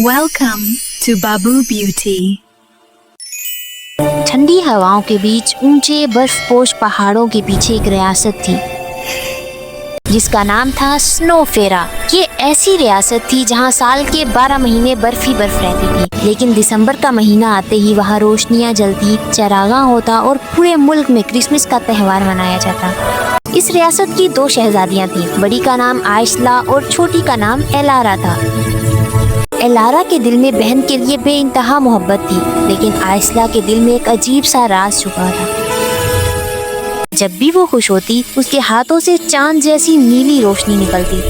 Welcome to Babu Beauty. ठंडी हवाओं के बीच ऊंचे बर्फपोश पहाड़ों के पीछे एक रियासत थी जिसका नाम था स्नो फेरा। ये ऐसी रियासत थी जहां साल के 12 महीने बर्फ ही बर्फ रहती थी, लेकिन दिसंबर का महीना आते ही वहां रोशनियां जलती, चरागाह होता और पूरे मुल्क में क्रिसमस का त्योहार मनाया जाता। इस रियासत की 2 शहजादियां थीं। बड़ी का नाम आयशला और छोटी का नाम एलारा था। एलारा के दिल में बहन के लिए बेइंतहा मोहब्बत थी, लेकिन आयशला के दिल में एक अजीब सा राज छुपा था। जब भी वो खुश होती, उसके हाथों से चांद जैसी नीली रोशनी निकलती,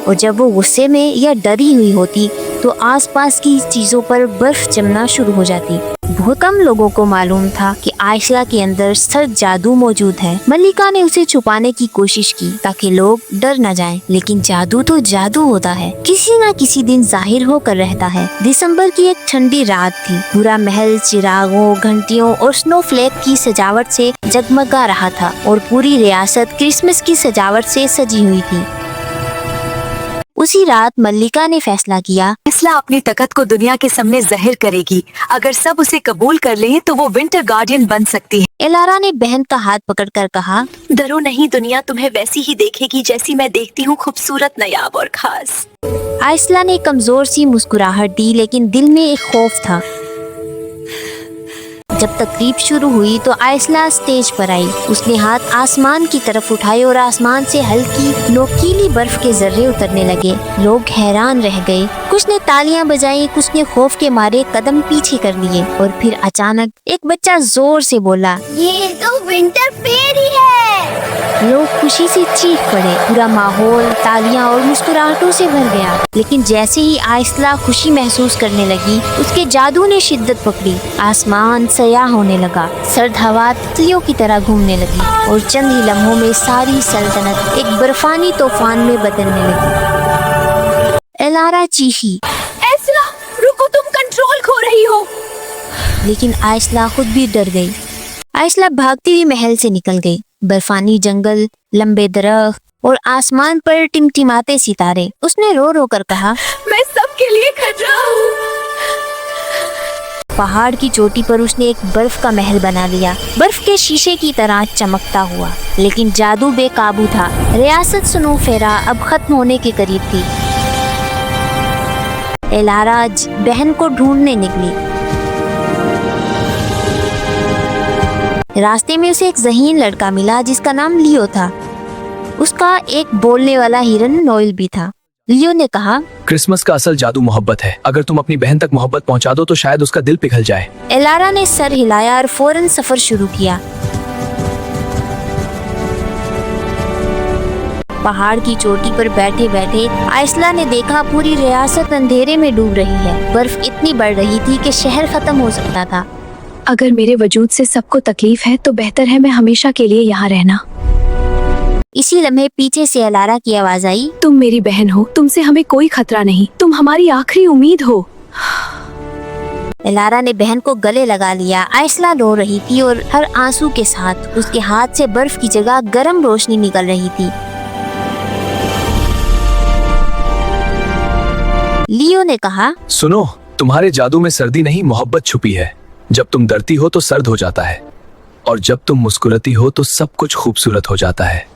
और जब वो गुस्से में या डरी हुई होती तो आसपास की चीजों पर बर्फ जमना शुरू हो जाती। बहुत कम लोगों को मालूम था कि आयशला के अंदर सख्त जादू मौजूद है। मल्लिका ने उसे छुपाने की कोशिश की ताकि लोग डर न जाएं, लेकिन जादू तो जादू होता है, किसी न किसी दिन जाहिर होकर रहता है। दिसंबर की एक ठंडी रात थी। पूरा महल चिरागों, घंटियों और स्नोफ्लेक की सजावट से जगमगा रहा था और पूरी रियासत क्रिसमस की सजावट से सजी हुई थी। उसी रात मल्लिका ने फैसला किया, आयशला अपनी ताकत को दुनिया के सामने जाहिर करेगी। अगर सब उसे कबूल कर लें तो वो विंटर गार्डियन बन सकती है। एलारा ने बहन का हाथ पकड़कर कहा, डरो नहीं, दुनिया तुम्हें वैसी ही देखेगी जैसी मैं देखती हूँ, खूबसूरत, नायाब और खास। आयशला ने कमजोर सी मुस्कुराहट दी, लेकिन दिल में एक खौफ था। जब तकरीब शुरू हुई तो आयशला स्टेज पर आई। उसने हाथ आसमान की तरफ उठाए और आसमान से हल्की नोकीली बर्फ के जर्रे उतरने लगे। लोग हैरान रह गए। कुछ ने तालियां बजाई, कुछ ने खौफ के मारे कदम पीछे कर लिए, और फिर अचानक एक बच्चा जोर से बोला, ये तो विंटर फेरी है। लोग खुशी से चीख पड़े। पूरा माहौल तालियां और मुस्कुराहटों से भर गया। लेकिन जैसे ही आयशला खुशी महसूस करने लगी, उसके जादू ने शिद्दत पकड़ी। आसमान सयाह होने लगा, सर्द हवा तितलियों की तरह घूमने लगी, और चंद ही लम्हों में सारी सल्तनत एक बर्फानी तूफान में बदलने लगी। एलारा चीखी, आयशला रुको, तुम कंट्रोल खो रही हो। लेकिन आयशला खुद भी डर गई। आयशला भागती हुई महल से निकल गई। बर्फानी जंगल, लंबे दरख्त और आसमान पर टिमटिमाते सितारे। उसने रो रो कर कहा, मैं सबके लिए खतरा हूँ। पहाड़ की चोटी पर उसने एक बर्फ का महल बना लिया, बर्फ के शीशे की तरह चमकता हुआ। लेकिन जादू बेकाबू था। रियासत स्नो फेरा अब खत्म होने के करीब थी। एलारा बहन को ढूंढने निकली। रास्ते में उसे एक ज़हीन लड़का मिला जिसका नाम लियो था। उसका एक बोलने वाला हिरन नोएल भी था। लियो ने कहा, क्रिसमस का असल जादू मोहब्बत है। अगर तुम अपनी बहन तक मोहब्बत पहुंचा दो तो शायद उसका दिल पिघल जाए। एलारा ने सर हिलाया और फौरन सफर शुरू किया। पहाड़ की चोटी पर बैठे बैठे आयशला ने देखा पूरी रियासत अंधेरे में डूब रही है। बर्फ इतनी बढ़ रही थी कि शहर खत्म हो सकता था। अगर मेरे वजूद से सबको तकलीफ है तो बेहतर है मैं हमेशा के लिए यहाँ रहना। इसी लम्हे पीछे से एलारा की आवाज आई, तुम मेरी बहन हो, तुमसे हमें कोई खतरा नहीं, तुम हमारी आखिरी उम्मीद हो। एलारा ने बहन को गले लगा लिया। आयशला रो रही थी और हर आंसू के साथ उसके हाथ से बर्फ की जगह गर्म रोशनी निकल रही थी। लियो ने कहा, सुनो, तुम्हारे जादू में सर्दी नहीं मोहब्बत छुपी है। जब तुम डरती हो तो सर्द हो जाता है, और जब तुम मुस्कुराती हो तो सब कुछ खूबसूरत हो जाता है।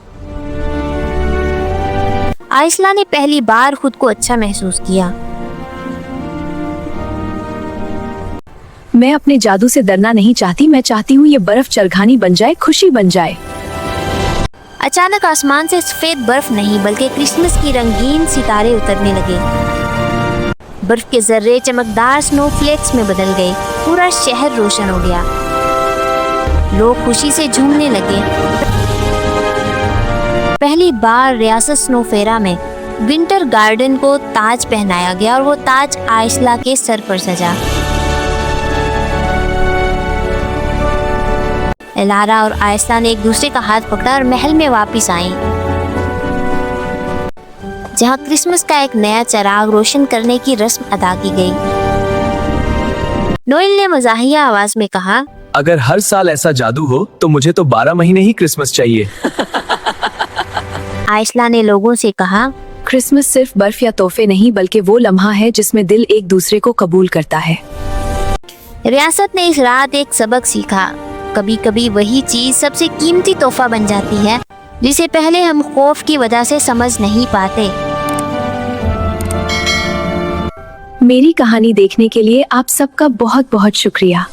आयशला ने पहली बार खुद को अच्छा महसूस किया। मैं अपने जादू से डरना नहीं चाहती। मैं चाहती हूँ ये बर्फ चरखानी बन जाए, खुशी बन जाए। अचानक आसमान से सफेद बर्फ नहीं बल्कि क्रिसमस की रंगीन सितारे उतरने लगे। बर्फ के जर्रे चमकदार स्नोफ्लेक्स में बदल गए। पूरा शहर रोशन हो गया। लोग खुशी से झूमने लगे। पहली बार रियासत स्नो फेरा में विंटर गार्डन को ताज पहनाया गया, और वो ताज आयशला के सर पर सजा। एलारा और आयशला ने एक दूसरे का हाथ पकड़ा और महल में वापस आई, जहाँ क्रिसमस का एक नया चिराग रोशन करने की रस्म अदा की गई। नोएल ने मजाहिया आवाज में कहा, अगर हर साल ऐसा जादू हो तो मुझे तो 12 महीने ही क्रिसमस चाहिए। आयशला ने लोगों से कहा, क्रिसमस सिर्फ बर्फ या तोहफे नहीं बल्कि वो लम्हा है जिसमें दिल एक दूसरे को कबूल करता है। रियासत ने इस रात एक सबक सीखा। कभी कभी वही चीज सबसे कीमती तोहफा बन जाती है जिसे पहले हम खौफ की वजह से समझ नहीं पाते। मेरी कहानी देखने के लिए आप सबका बहुत बहुत शुक्रिया।